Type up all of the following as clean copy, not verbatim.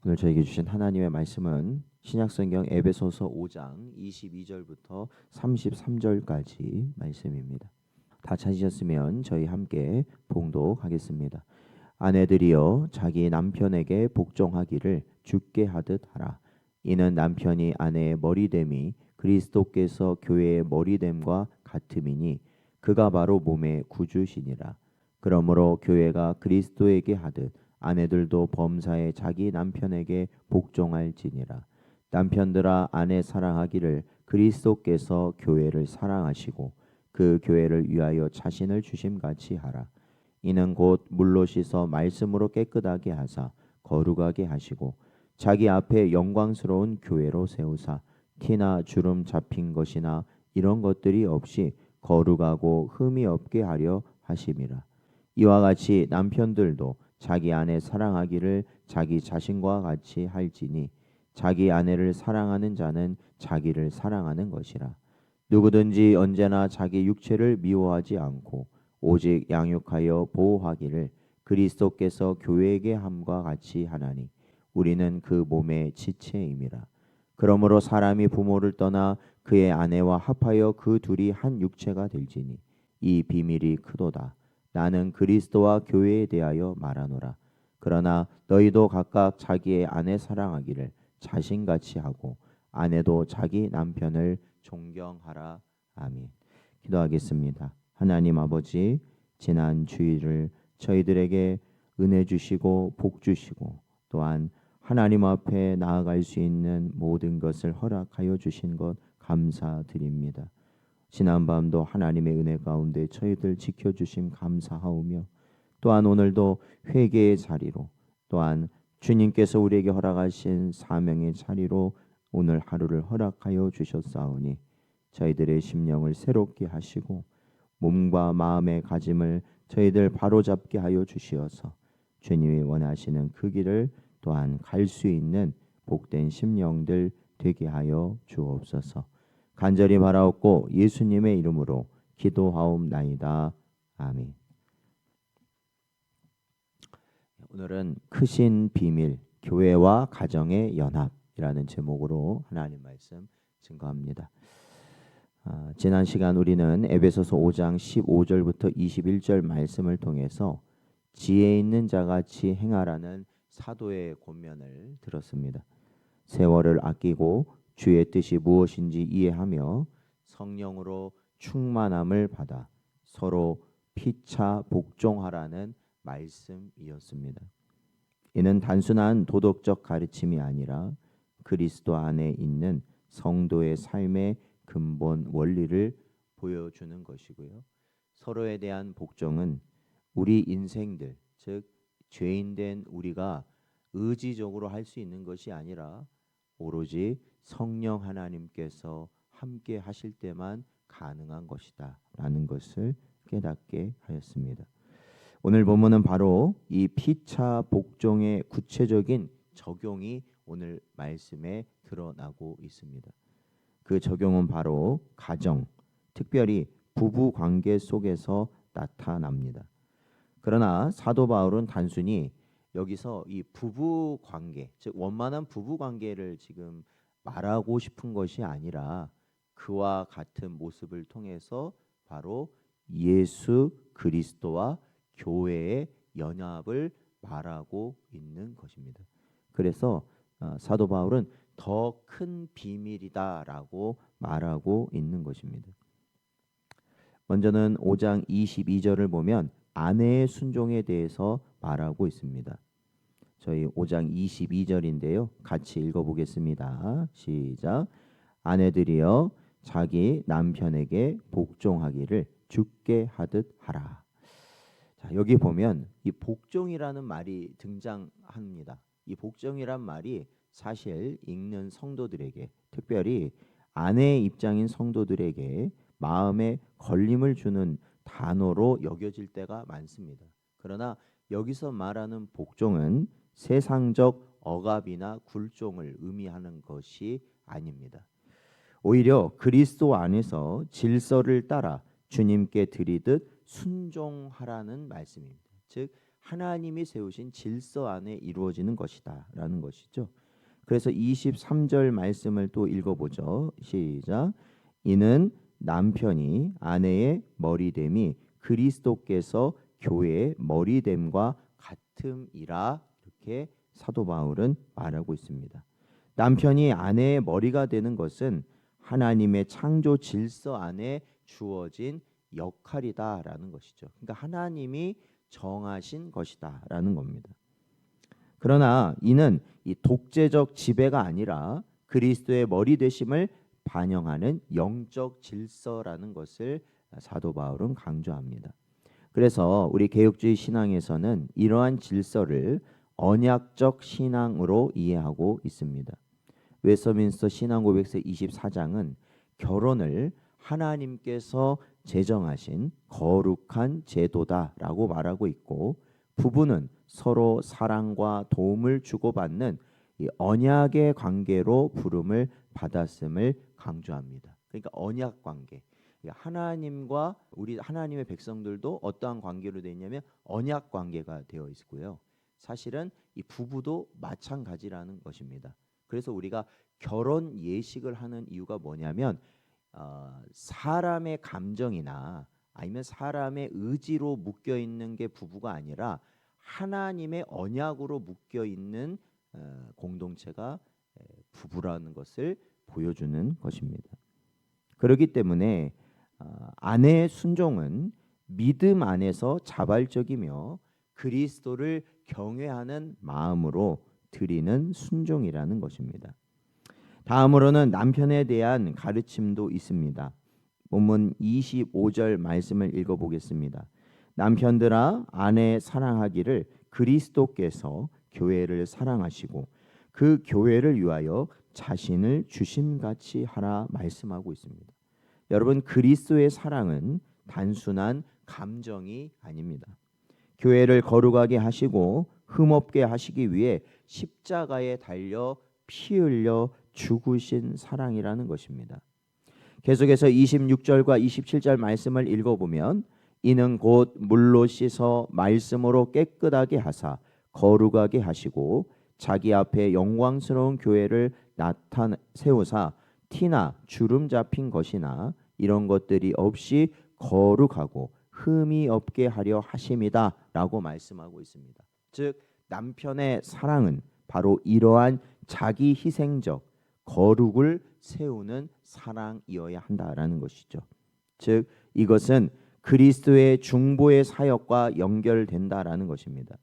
오늘 저에게 주신 하나님의 말씀은 신약성경 에베소서 5장 22절부터 33절까지 말씀입니다. 다 찾으셨으면 저희 함께 봉독하겠습니다. 아내들이여 자기 남편에게 복종하기를 주께 하듯 하라. 이는 남편이 아내의 머리됨이 그리스도께서 교회의 머리됨과 같음이니 그가 바로 몸의 구주시니라. 그러므로 교회가 그리스도에게 하듯 아내들도 범사에 자기 남편에게 복종할지니라. 남편들아 아내 사랑하기를 그리스도께서 교회를 사랑하시고 그 교회를 위하여 자신을 주심같이 하라. 이는 곧 물로 씻어 말씀으로 깨끗하게 하사 거룩하게 하시고 자기 앞에 영광스러운 교회로 세우사 티나 주름 잡힌 것이나 이런 것들이 없이 거룩하고 흠이 없게 하려 하심이라. 이와 같이 남편들도 자기 아내 사랑하기를 자기 자신과 같이 할지니 자기 아내를 사랑하는 자는 자기를 사랑하는 것이라. 누구든지 언제나 자기 육체를 미워하지 않고 오직 양육하여 보호하기를 그리스도께서 교회에게 함과 같이 하나니 우리는 그 몸의 지체임이라. 그러므로 사람이 부모를 떠나 그의 아내와 합하여 그 둘이 한 육체가 될지니 이 비밀이 크도다. 나는 그리스도와 교회에 대하여 말하노라. 그러나 너희도 각각 자기의 아내 사랑하기를 자신같이 하고 아내도 자기 남편을 존경하라. 아멘. 기도하겠습니다. 하나님 아버지, 지난 주일을 저희들에게 은혜 주시고 복 주시고 또한 하나님 앞에 나아갈 수 있는 모든 것을 허락하여 주신 것 감사드립니다. 지난밤도 하나님의 은혜 가운데 저희들 지켜주심 감사하오며 또한 오늘도 회개의 자리로 또한 주님께서 우리에게 허락하신 사명의 자리로 오늘 하루를 허락하여 주셨사오니 저희들의 심령을 새롭게 하시고 몸과 마음의 가짐을 저희들 바로잡게 하여 주시어서 주님이 원하시는 그 길을 또한 갈 수 있는 복된 심령들 되게 하여 주옵소서. 간절히 바라옵고 예수님의 이름으로 기도하옵나이다. 아멘. 오늘은 크신 비밀 교회와 가정의 연합이라는 제목으로 하나님 말씀 증거합니다. 지난 시간 우리는 에베소서 5장 15절부터 21절 말씀을 통해서 지혜 있는 자같이 행하라는 사도의 권면을 들었습니다. 세월을 아끼고 주의 뜻이 무엇인지 이해하며 성령으로 충만함을 받아 서로 피차 복종하라는 말씀이었습니다. 이는 단순한 도덕적 가르침이 아니라 그리스도 안에 있는 성도의 삶의 근본 원리를 보여주는 것이고요. 서로에 대한 복종은 우리 인생들, 즉 죄인된 우리가 의지적으로 할 수 있는 것이 아니라 오로지 성령 하나님께서 함께 하실 때만 가능한 것이다 라는 것을 깨닫게 하였습니다. 오늘 본문은 바로 이 피차 복종의 구체적인 적용이 오늘 말씀에 드러나고 있습니다. 그 적용은 바로 가정, 특별히 부부 관계 속에서 나타납니다. 그러나 사도 바울은 단순히 여기서 이 부부 관계, 즉 원만한 부부 관계를 지금 말하고 싶은 것이 아니라 그와 같은 모습을 통해서 바로 예수 그리스도와 교회의 연합을 말하고 있는 것입니다. 그래서 사도 바울은 더 큰 비밀이다라고 말하고 있는 것입니다. 먼저는 5장 22절을 보면 아내의 순종에 대해서 말하고 있습니다. 저희 5장 22절인데요. 같이 읽어보겠습니다. 시작. 아내들이여 자기 남편에게 복종하기를 주께 하듯 하라. 자, 여기 보면 이 복종이라는 말이 등장합니다. 이 복종이란 말이 사실 읽는 성도들에게, 특별히 아내의 입장인 성도들에게 마음에 걸림을 주는 단어로 여겨질 때가 많습니다. 그러나 여기서 말하는 복종은 세상적 억압이나 굴종을 의미하는 것이 아닙니다. 오히려 그리스도 안에서 질서를 따라 주님께 드리듯 순종하라는 말씀입니다. 즉 하나님이 세우신 질서 안에 이루어지는 것이다라는 것이죠. 그래서 23절 말씀을 또 읽어보죠. 시작. 이는 남편이 아내의 머리됨이 그리스도께서 교회의 머리됨과 같음이라, 이렇게 사도 바울은 말하고 있습니다. 남편이 아내의 머리가 되는 것은 하나님의 창조 질서 안에 주어진 역할이다라는 것이죠. 그러니까 하나님이 정하신 것이다라는 겁니다. 그러나 이는 이 독재적 지배가 아니라 그리스도의 머리 되심을 반영하는 영적 질서라는 것을 사도 바울은 강조합니다. 그래서 우리 개혁주의 신앙에서는 이러한 질서를 언약적 신앙으로 이해하고 있습니다. 웨스트민스터 신앙고백서 24장은 결혼을 하나님께서 제정하신 거룩한 제도다라고 말하고 있고, 부부는 서로 사랑과 도움을 주고받는 이 언약의 관계로 부름을 받았음을 강조합니다. 그러니까 언약 관계. 하나님과 우리 하나님의 백성들도 어떠한 관계로 되어 있냐면 언약 관계가 되어 있고요. 사실은 이 부부도 마찬가지라는 것입니다. 그래서 우리가 결혼 예식을 하는 이유가 뭐냐면 사람의 감정이나 아니면 사람의 의지로 묶여 있는 게 부부가 아니라 하나님의 언약으로 묶여 있는 공동체가 부부라는 것을 보여주는 것입니다. 그렇기 때문에 아내의 순종은 믿음 안에서 자발적이며 그리스도를 경외하는 마음으로 드리는 순종이라는 것입니다. 다음으로는 남편에 대한 가르침도 있습니다. 본문 25절 말씀을 읽어보겠습니다. 남편들아 아내 사랑하기를 그리스도께서 교회를 사랑하시고 그 교회를 위하여 자신을 주심같이 하라 말씀하고 있습니다. 여러분, 그리스도의 사랑은 단순한 감정이 아닙니다. 교회를 거룩하게 하시고 흠없게 하시기 위해 십자가에 달려 피 흘려 죽으신 사랑이라는 것입니다. 계속해서 26절과 27절 말씀을 읽어보면 이는 곧 물로 씻어 말씀으로 깨끗하게 하사 거룩하게 하시고 자기 앞에 영광스러운 교회를 세우사 티나 주름 잡힌 것이나 이런 것들이 없이 거룩하고 흠이 없게 하려 하심이다 라고 말씀하고 있습니다. 즉 남편의 사랑은 바로 이러한 자기 희생적 거룩을 세우는 사랑이어야 한다라는 것이죠. 즉 이것은 그리스도의 중보의 사역과 연결된다라는 것입니다.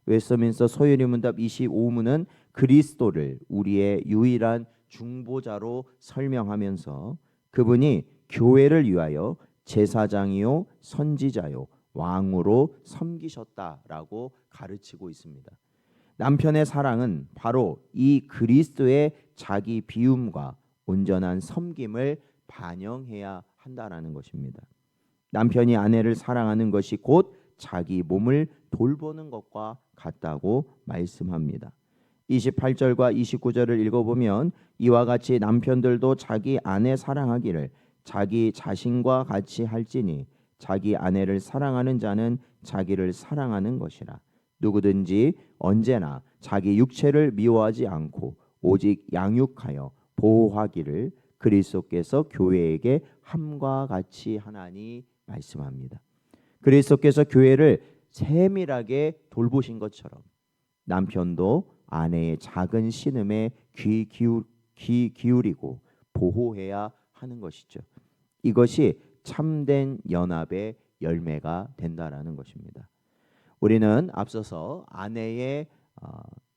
웨스트민스터 소요리 문답 25문은 그리스도를 우리의 유일한 중보자로 설명하면서 그분이 교회를 위하여 제사장이요 선지자요 왕으로 섬기셨다라고 가르치고 있습니다. 남편의 사랑은 바로 이 그리스도의 자기 비움과 온전한 섬김을 반영해야 한다라는 것입니다. 남편이 아내를 사랑하는 것이 곧 자기 몸을 돌보는 것과 같다고 말씀합니다. 28절과 29절을 읽어보면 이와 같이 남편들도 자기 아내 사랑하기를 자기 자신과 같이 할지니 자기 아내를 사랑하는 자는 자기를 사랑하는 것이라. 누구든지 언제나 자기 육체를 미워하지 않고 오직 양육하여 보호하기를 그리스도께서 교회에게 함과 같이 하나니 말씀합니다. 그리스도께서 교회를 세밀하게 돌보신 것처럼 남편도 아내의 작은 신음에 귀 기울이고 보호해야 하는 것이죠. 이것이 참된 연합의 열매가 된다라는 것입니다. 우리는 앞서서 아내의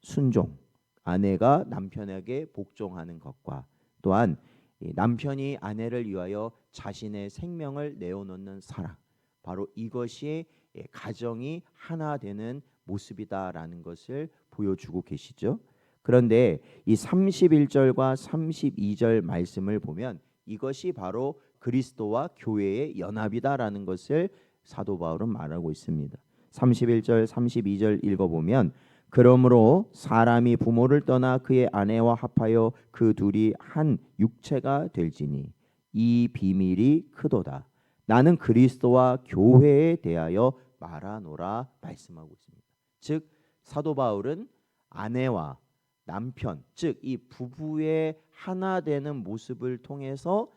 순종, 아내가 남편에게 복종하는 것과 또한 남편이 아내를 위하여 자신의 생명을 내어놓는 사랑, 바로 이것이 가정이 하나 되는 모습이다라는 것을 보여주고 계시죠. 그런데 이 31절과 32절 말씀을 보면 이것이 바로 그리스도와 교회의 연합이다라는 것을 사도 바울은 말하고 있습니다. 31절 32절 읽어보면 그러므로 사람이 부모를 떠나 그의 아내와 합하여 그 둘이 한 육체가 될지니 이 비밀이 크도다. 나는 그리스도와 교회에 대하여 말하노라 말씀하고 있습니다. 즉 사도 바울은 아내와 남편, 즉 이 부부의 하나 되는 모습을 통해서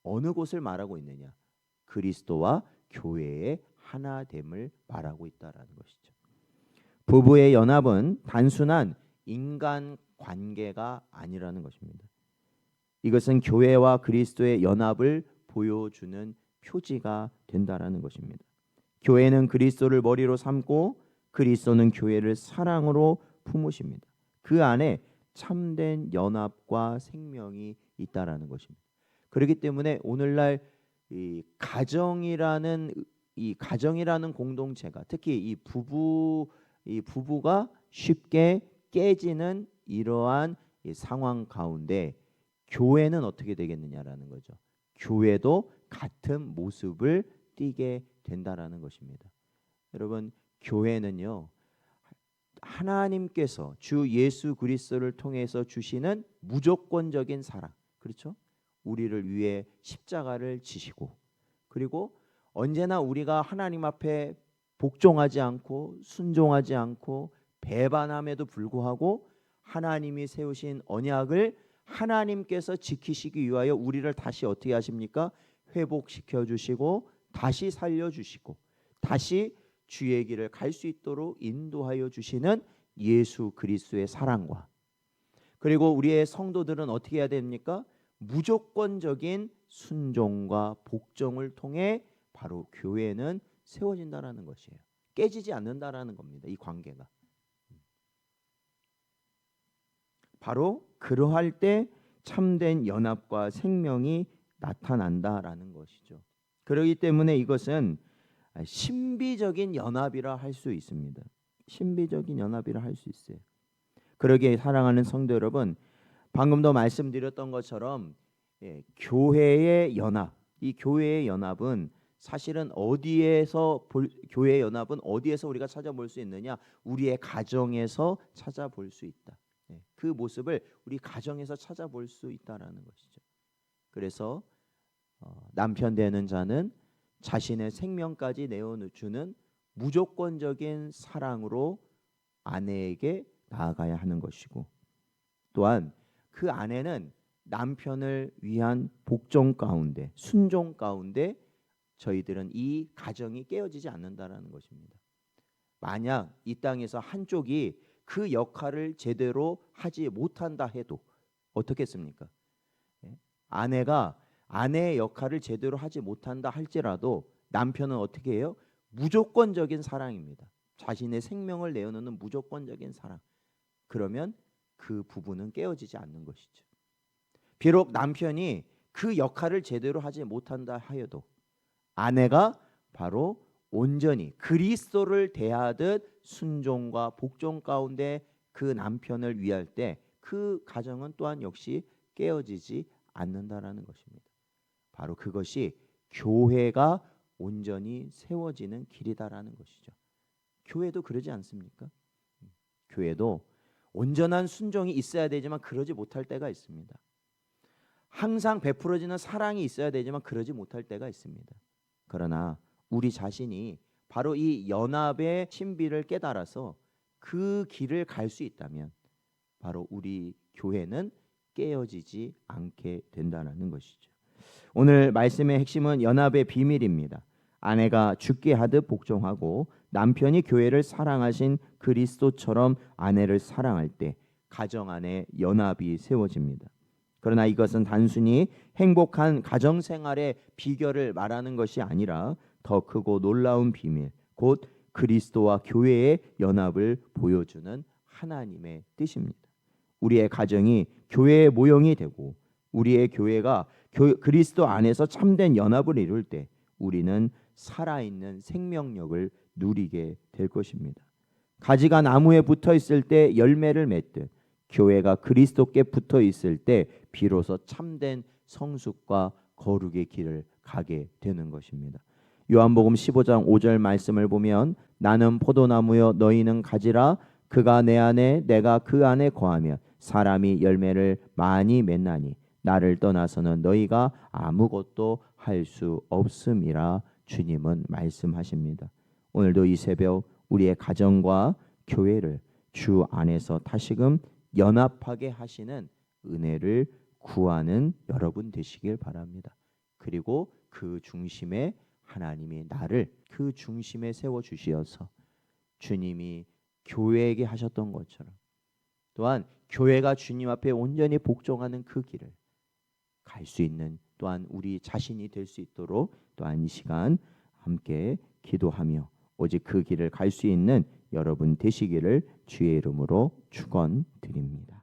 어느 곳을 말하고 있느냐? 그리스도와 교회의 하나됨을 말하고 있다라는 것이죠. 부부의 연합은 단순한 인간 관계가 아니라는 것입니다. 이것은 교회와 그리스도의 연합을 보여주는 표지가 된다라는 것입니다. 교회는 그리스도를 머리로 삼고 그리스도는 교회를 사랑으로 품으십니다. 그 안에 참된 연합과 생명이 있다라는 것입니다. 그렇기 때문에 오늘날 이 가정이라는 공동체가 특히 이 부부가 쉽게 깨지는 이러한 이 상황 가운데 교회는 어떻게 되겠느냐라는 거죠. 교회도 같은 모습을 띠게 된다라는 것입니다. 여러분, 교회는요, 하나님께서 주 예수 그리스도를 통해서 주시는 무조건적인 사랑, 그렇죠? 우리를 위해 십자가를 지시고, 그리고 언제나 우리가 하나님 앞에 복종하지 않고 순종하지 않고 배반함에도 불구하고 하나님이 세우신 언약을 하나님께서 지키시기 위하여 우리를 다시 어떻게 하십니까? 회복시켜 주시고 다시 살려 주시고 다시 주의 길을 갈 수 있도록 인도하여 주시는 예수 그리스도의 사랑과, 그리고 우리의 성도들은 어떻게 해야 됩니까? 무조건적인 순종과 복종을 통해 바로 교회는 세워진다라는 것이에요. 깨지지 않는다라는 겁니다. 이 관계가. 바로 그러할 때 참된 연합과 생명이 나타난다라는 것이죠. 그렇기 때문에 이것은 신비적인 연합이라 할 수 있습니다. 신비적인 연합이라 할 수 있어요. 그러기에 사랑하는 성도 여러분, 방금도 말씀드렸던 것처럼 교회의 연합, 이 교회의 연합은 사실은 교회의 연합은 어디에서 우리가 찾아볼 수 있느냐? 우리의 가정에서 찾아볼 수 있다. 그 모습을 우리 가정에서 찾아볼 수 있다라는 것이죠. 그래서 남편 되는 자는 자신의 생명까지 내어주는 무조건적인 사랑으로 아내에게 나아가야 하는 것이고, 또한 그 아내는 남편을 위한 복종 가운데, 순종 가운데 저희들은 이 가정이 깨어지지 않는다라는 것입니다. 만약 이 땅에서 한쪽이 그 역할을 제대로 하지 못한다 해도 어떻겠습니까? 아내가 아내의 역할을 제대로 하지 못한다 할지라도 남편은 어떻게 해요? 무조건적인 사랑입니다. 자신의 생명을 내어놓는 무조건적인 사랑. 그러면 그 부부는 깨어지지 않는 것이죠. 비록 남편이 그 역할을 제대로 하지 못한다 하여도 아내가 바로 온전히 그리스도를 대하듯 순종과 복종 가운데 그 남편을 위할 때 그 가정은 또한 역시 깨어지지 않는다라는 것입니다. 바로 그것이 교회가 온전히 세워지는 길이다라는 것이죠. 교회도 그러지 않습니까? 교회도 온전한 순종이 있어야 되지만 그러지 못할 때가 있습니다. 항상 베풀어지는 사랑이 있어야 되지만 그러지 못할 때가 있습니다. 그러나 우리 자신이 바로 이 연합의 신비를 깨달아서 그 길을 갈 수 있다면 바로 우리 교회는 깨어지지 않게 된다는 것이죠. 오늘 말씀의 핵심은 연합의 비밀입니다. 아내가 죽게 하듯 복종하고 남편이 교회를 사랑하신 그리스도처럼 아내를 사랑할 때 가정 안에 연합이 세워집니다. 그러나 이것은 단순히 행복한 가정 생활의 비결을 말하는 것이 아니라 더 크고 놀라운 비밀, 곧 그리스도와 교회의 연합을 보여주는 하나님의 뜻입니다. 우리의 가정이 교회의 모형이 되고 우리의 교회가 그리스도 안에서 참된 연합을 이룰 때 우리는 살아있는 생명력을 누리게 될 것입니다. 가지가 나무에 붙어 있을 때 열매를 맺듯 교회가 그리스도께 붙어 있을 때 비로소 참된 성숙과 거룩의 길을 가게 되는 것입니다. 요한복음 15장 5절 말씀을 보면 나는 포도나무여 너희는 가지라 그가 내 안에 내가 그 안에 거하며 사람이 열매를 많이 맺나니 나를 떠나서는 너희가 아무것도 할 수 없음이라 주님은 말씀하십니다. 오늘도 이 새벽 우리의 가정과 교회를 주 안에서 다시금 연합하게 하시는 은혜를 구하는 여러분 되시길 바랍니다. 그리고 그 중심에 하나님이 나를 그 중심에 세워 주시어서 주님이 교회에게 하셨던 것처럼 또한 교회가 주님 앞에 온전히 복종하는 그 길을 갈 수 있는 또한 우리 자신이 될 수 있도록 또한 이 시간 함께 기도하며 오직 그 길을 갈 수 있는 여러분 되시기를 주의 이름으로 축원드립니다.